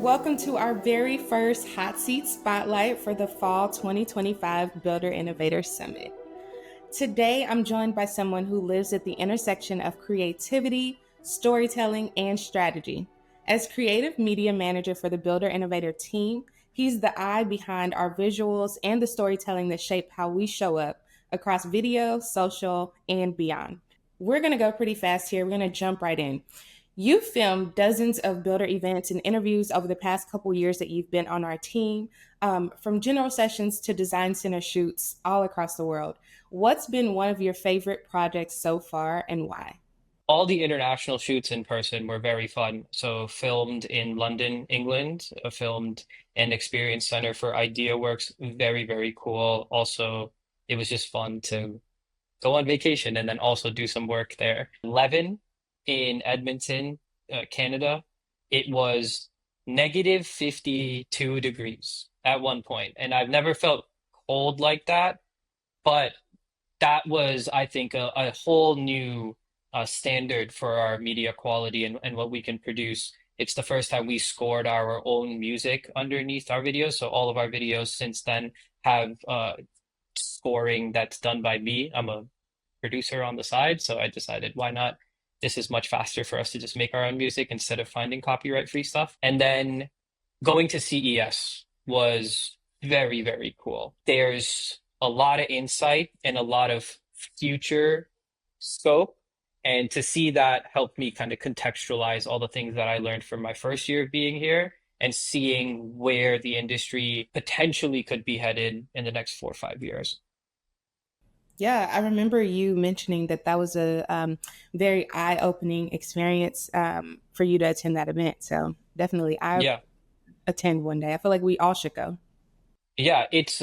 Welcome to our very first Hot Seat Spotlight for the Fall 2025 Builder Innovator Summit. Today, I'm joined by someone who lives at the intersection of creativity, storytelling, and strategy. As creative media manager for the Builder Innovator team, he's the eye behind our visuals and the storytelling that shape how we show up across video, social, and beyond. We're going to go pretty fast here. We're going to jump right in. You've filmed dozens of builder events and interviews over the past couple years that you've been on our team, from general sessions to design center shoots all across the world. What's been one of your favorite projects so far and why? All the international shoots in person were very fun. So filmed in London, England, filmed an experience center for IdeaWorks. Very, very cool. Also, it was just fun to go on vacation and then also do some work there. Levin in Edmonton, Canada, it was negative 52 degrees at one point, and I've never felt cold like that, but that was, I think, a whole new standard for our media quality and what we can produce. It's the first time we scored our own music underneath our videos. So all of our videos since then have scoring that's done by me. I'm a producer on the side, so I decided why not? This is much faster for us to just make our own music instead of finding copyright-free stuff. And then going to CES was very, very cool. There's a lot of insight and a lot of future scope. And to see that helped me kind of contextualize all the things that I learned from my first year of being here and seeing where the industry potentially could be headed in the next 4 or 5 years. Yeah, I remember you mentioning that that was a very eye-opening experience for you to attend that event. So definitely, I Yeah. attend one day. I feel like we all should go. Yeah, it's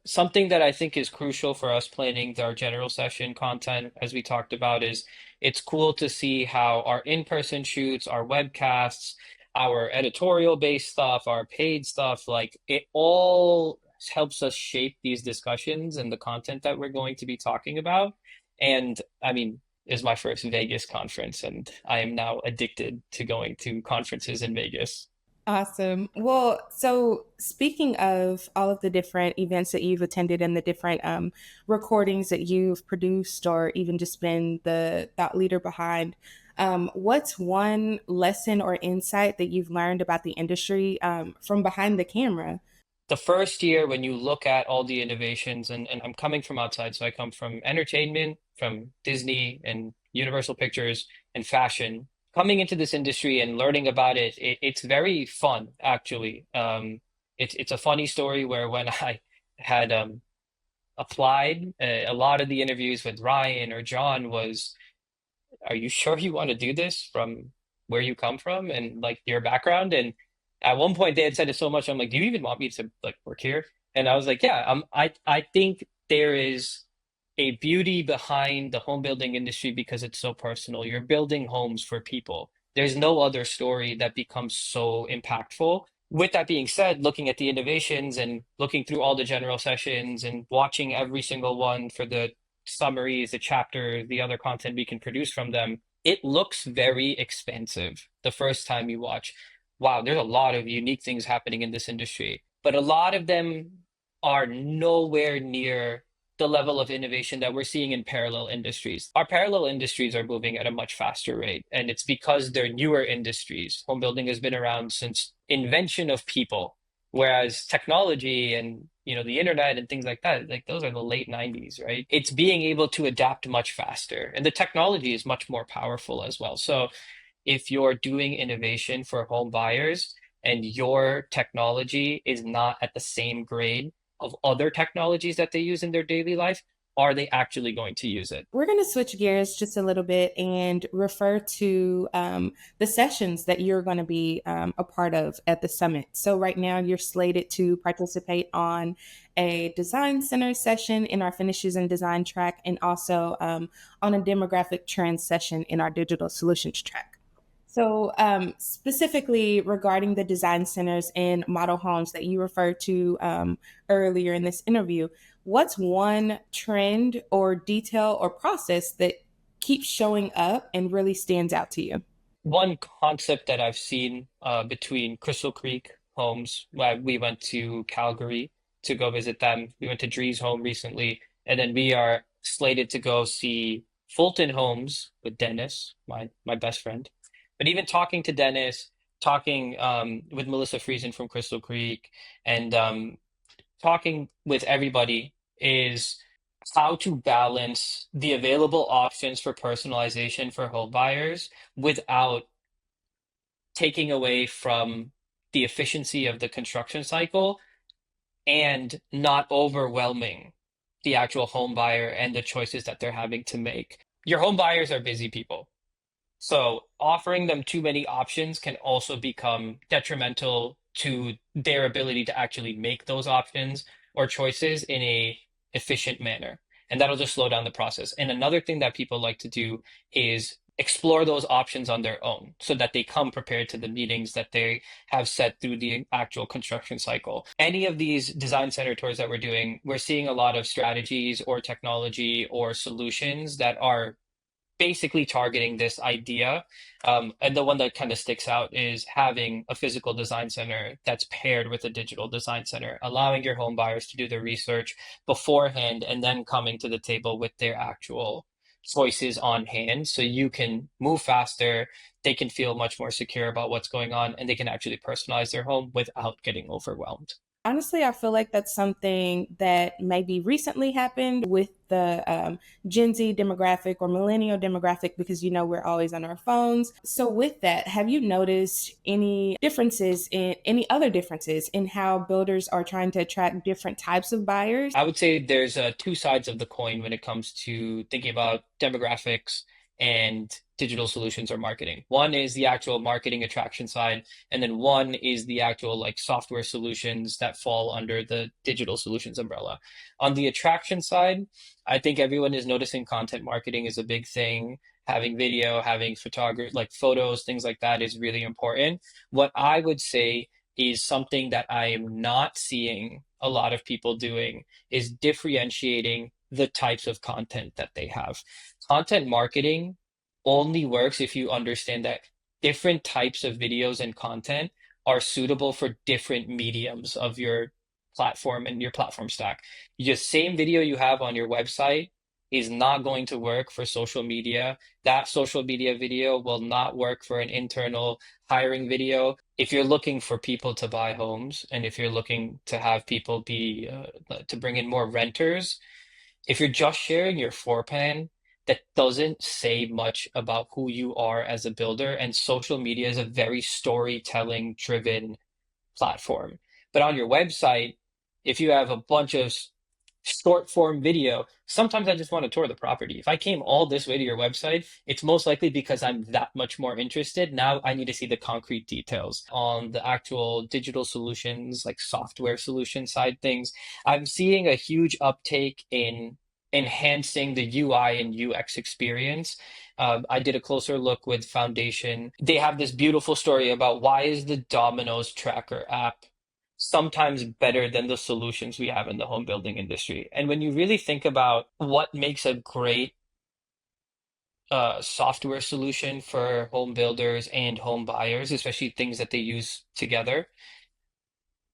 something that I think is crucial for us planning our general session content, as we talked about, is it's cool to see how our in-person shoots, our webcasts, our editorial-based stuff, our paid stuff, like it all helps us shape these discussions and the content that we're going to be talking about. And I mean, is my first Vegas conference, and I am now addicted to going to conferences in Vegas. Awesome. Well, so speaking of all of the different events that you've attended and the different recordings that you've produced or even just been the thought leader behind, what's one lesson or insight that you've learned about the industry from behind the camera? The first year when you look at all the innovations, and I'm coming from outside, so I come from entertainment, from Disney and Universal Pictures and fashion. Coming into this industry and learning about it's very fun, actually. It's a funny story where when I had applied, a lot of the interviews with Ryan or John was, are you sure you want to do this from where you come from and like your background? And at one point they had said it so much, I'm like, do you even want me to like work here? And I was like, yeah, I think there is a beauty behind the home building industry because it's so personal. You're building homes for people. There's no other story that becomes so impactful. With that being said, looking at the innovations and looking through all the general sessions and watching every single one for the summaries, the chapters, the other content we can produce from them, it looks very expensive the first time you watch. Wow, there's a lot of unique things happening in this industry, but a lot of them are nowhere near the level of innovation that we're seeing in parallel industries. Our parallel industries are moving at a much faster rate, and it's because they're newer industries. Home building has been around since invention of people, whereas technology and the internet and things like that, like those are the late 90s, right? It's being able to adapt much faster, and the technology is much more powerful as well. So if you're doing innovation for home buyers and your technology is not at the same grade of other technologies that they use in their daily life, are they actually going to use it? We're going to switch gears just a little bit and refer to the sessions that you're going to be a part of at the summit. So, right now, you're slated to participate on a design center session in our finishes and design track, and also on a demographic trends session in our digital solutions track. So, specifically regarding the design centers and model homes that you referred to earlier in this interview, what's one trend or detail or process that keeps showing up and really stands out to you? one concept that I've seen between Crystal Creek homes, where we went to Calgary to go visit them. We went to Dree's home recently, and then we are slated to go see Fulton Homes with Dennis, my best friend. But even talking to Dennis, talking with Melissa Friesen from Crystal Creek, and talking with everybody is how to balance the available options for personalization for home buyers without taking away from the efficiency of the construction cycle and not overwhelming the actual home buyer and the choices that they're having to make. Your home buyers are busy people. So offering them too many options can also become detrimental to their ability to actually make those options or choices in a efficient manner. And that'll just slow down the process. And another thing that people like to do is explore those options on their own so that they come prepared to the meetings that they have set through the actual construction cycle. Any of these design center tours that we're doing, we're seeing a lot of strategies or technology or solutions that are basically targeting this idea. And the one that kind of sticks out is having a physical design center that's paired with a digital design center, allowing your home buyers to do their research beforehand and then coming to the table with their actual choices on hand so you can move faster, they can feel much more secure about what's going on, and they can actually personalize their home without getting overwhelmed. Honestly, I feel like that's something that maybe recently happened with the Gen Z demographic or millennial demographic because, we're always on our phones. So, with that, have you noticed any other differences in how builders are trying to attract different types of buyers? I would say there's two sides of the coin when it comes to thinking about demographics and digital solutions or marketing. One is the actual marketing attraction side, and then one is the actual like software solutions that fall under the digital solutions umbrella. On the attraction side, I think everyone is noticing content marketing is a big thing. Having video, having photography, like photos, things like that is really important. What I would say is something that I am not seeing a lot of people doing is differentiating the types of content that they have. Content marketing only works if you understand that different types of videos and content are suitable for different mediums of your platform and your platform stack. The same video you have on your website is not going to work for social media. That social media video will not work for an internal hiring video. If you're looking for people to buy homes and if you're looking to have people be to bring in more renters, if you're just sharing your floor plan, that doesn't say much about who you are as a builder. And social media is a very storytelling driven platform. But on your website, if you have a bunch of short form video, sometimes I just want to tour the property. If I came all this way to your website, it's most likely because I'm that much more interested. Now I need to see the concrete details on the actual digital solutions, like software solution side things. I'm seeing a huge uptake in enhancing the UI and UX experience. I did a closer look with Foundation. They have this beautiful story about why is the Domino's Tracker app sometimes better than the solutions we have in the home building industry. And when you really think about what makes a great software solution for home builders and home buyers, especially things that they use together,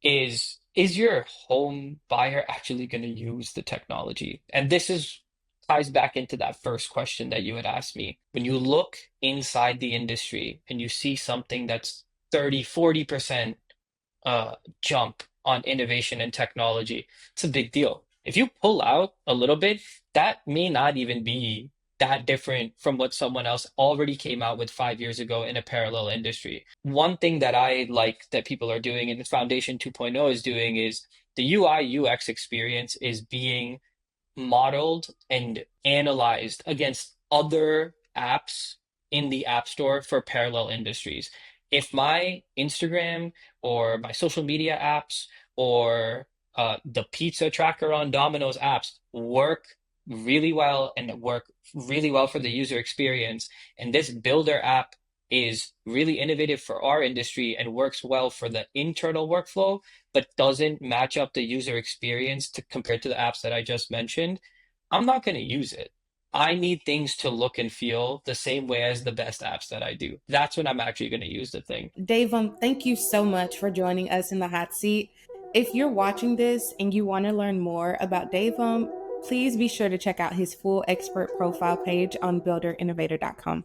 is your home buyer actually going to use the technology? And this is ties back into that first question that you had asked me. When you look inside the industry and you see something that's 30, 40% jump on innovation and technology, it's a big deal. If you pull out a little bit, that may not even be that different from what someone else already came out with 5 years ago in a parallel industry. One thing that I like that people are doing and the Foundation 2.0 is doing is the UI UX experience is being modeled and analyzed against other apps in the App Store for parallel industries. If my Instagram or my social media apps or the pizza tracker on Domino's apps work really well and work really well for the user experience, and this builder app is really innovative for our industry and works well for the internal workflow, but doesn't match up the user experience to compared to the apps that I just mentioned, I'm not going to use it. I need things to look and feel the same way as the best apps that I do. That's when I'm actually going to use the thing. Devam, thank you so much for joining us in the hot seat. If you're watching this and you want to learn more about Devam, please be sure to check out his full expert profile page on builderinnovator.com.